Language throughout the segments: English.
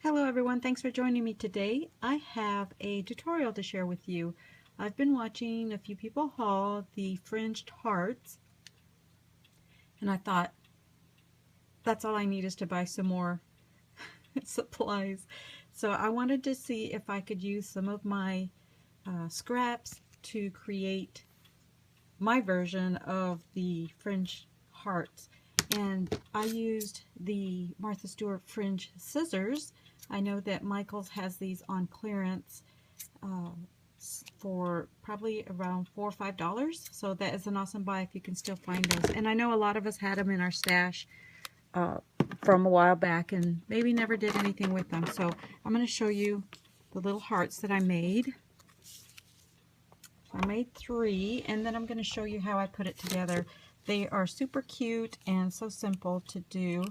Hello everyone, thanks for joining me today. I have a tutorial to share with you. I've been watching a few people haul the fringed hearts, and I thought that's all I need is to buy some more supplies. So I wanted to see if I could use some of my scraps to create my version of the fringe hearts. And I used the Martha Stewart fringe scissors. I know that Michael's has these on clearance for probably around $4 or $5. So that is an awesome buy if you can still find those. And I know a lot of us had them in our stash from a while back and maybe never did anything with them. So I'm going to show you the little hearts that I made. I made 3, and then I'm going to show you how I put it together. They are super cute and so simple to do.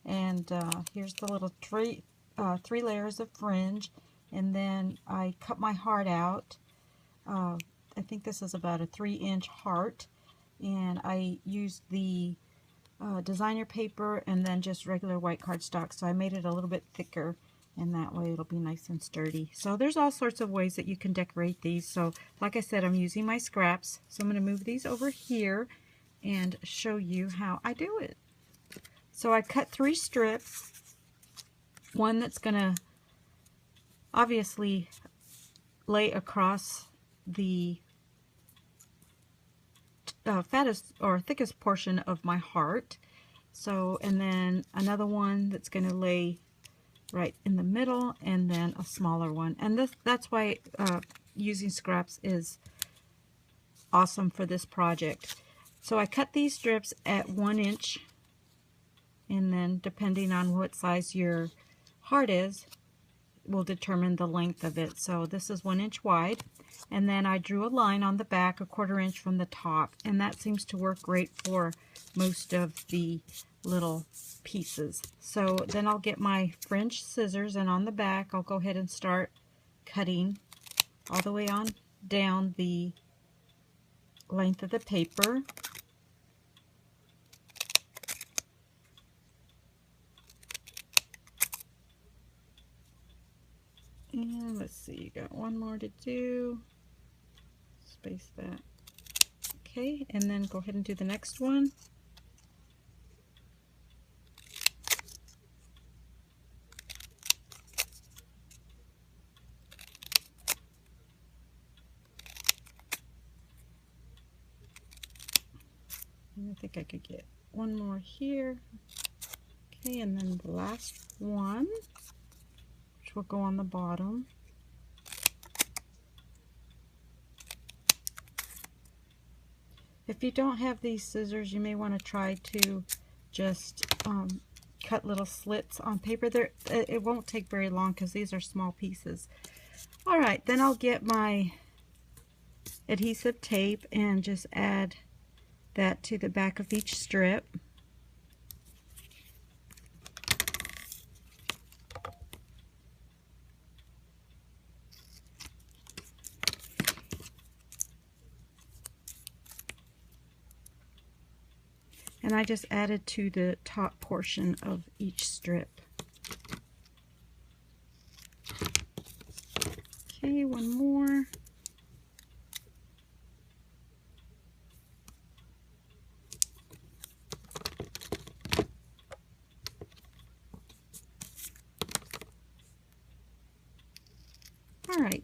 And here's the little 3 layers of fringe, and then I cut my heart out. I think this is about a 3-inch heart, and I used the designer paper and then just regular white cardstock, so I made it a little bit thicker, and that way it'll be nice and sturdy. So there's all sorts of ways that you can decorate these. So like I said, I'm using my scraps, so I'm going to move these over here and show you how I do it. So I cut 3 strips, one that's going to obviously lay across the fattest or thickest portion of my heart. So, and then another one that's going to lay right in the middle, and then a smaller one. And that's why using scraps is awesome for this project. So I cut these strips at 1 inch, and then depending on what size your heart is will determine the length of it. So this is 1 inch wide, and then I drew a line on the back 1/4 inch from the top, and that seems to work great for most of the little pieces. So then I'll get my fringe scissors, and on the back I'll go ahead and start cutting all the way on down the length of the paper. And let's see, got one more to do. Space that. Okay, and then go ahead and do the next one. And I think I could get one more here. Okay, and then the last one, which will go on the bottom. If you don't have these scissors, you may want to try to just cut little slits on paper. It won't take very long because these are small pieces. Alright, then I'll get my adhesive tape and just add that to the back of each strip. And I just added to the top portion of each strip. Okay, one more. Alright,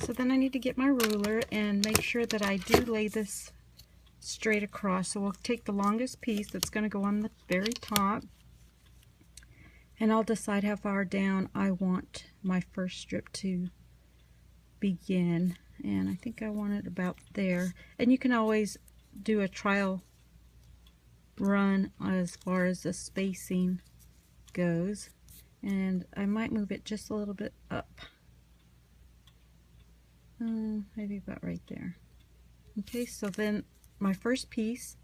so then I need to get my ruler and make sure that I do lay this straight across. So we'll take the longest piece that's going to go on the very top, and I'll decide how far down I want my first strip to begin, and I think I want it about there. And you can always do a trial run as far as the spacing goes, and I might move it just a little bit up, maybe about right there. Okay, so then my first piece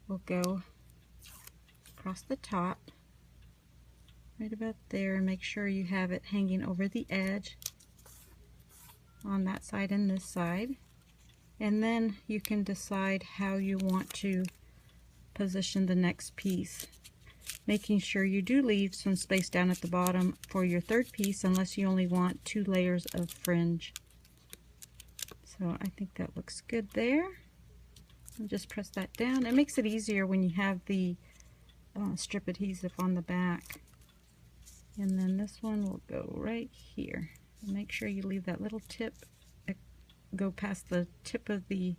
will go across the top right about there, and make sure you have it hanging over the edge on that side and this side. And then you can decide how you want to position the next piece. making sure you do leave some space down at the bottom for your third piece, unless you only want 2 layers of fringe. So I think that looks good there. I'll just press that down. It makes it easier when you have the strip adhesive on the back. And then this one will go right here. And make sure you leave that little tip, go past the tip of the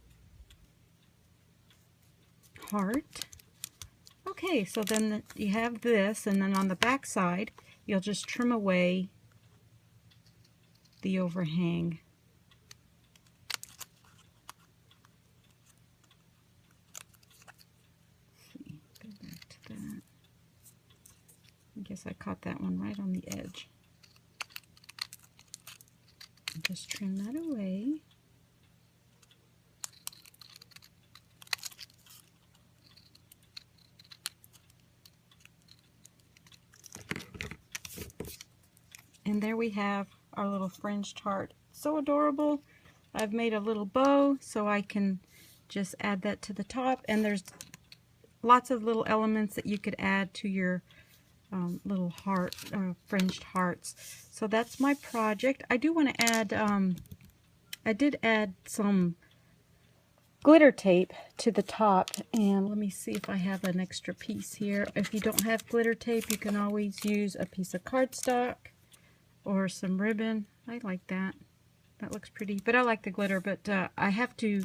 heart. Okay, so then you have this, and then on the back side, you'll just trim away the overhang. Go back to that. I guess I caught that one right on the edge. Just trim that away. And there we have our little fringed heart. So adorable. I've made a little bow so I can just add that to the top, and there's lots of little elements that you could add to your little heart, fringed hearts. So that's my project. I do want to add, I did add some glitter tape to the top, and let me see if I have an extra piece here. If you don't have glitter tape, you can always use a piece of cardstock or some ribbon. I like that. That looks pretty, but I like the glitter, but I have to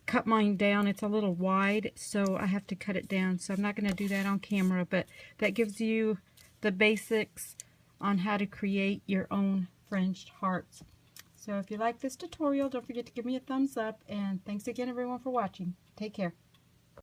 cut mine down. It's a little wide, so I have to cut it down, so I'm not going to do that on camera, but that gives you the basics on how to create your own fringed hearts. So if you like this tutorial, don't forget to give me a thumbs up, and thanks again everyone for watching. Take care.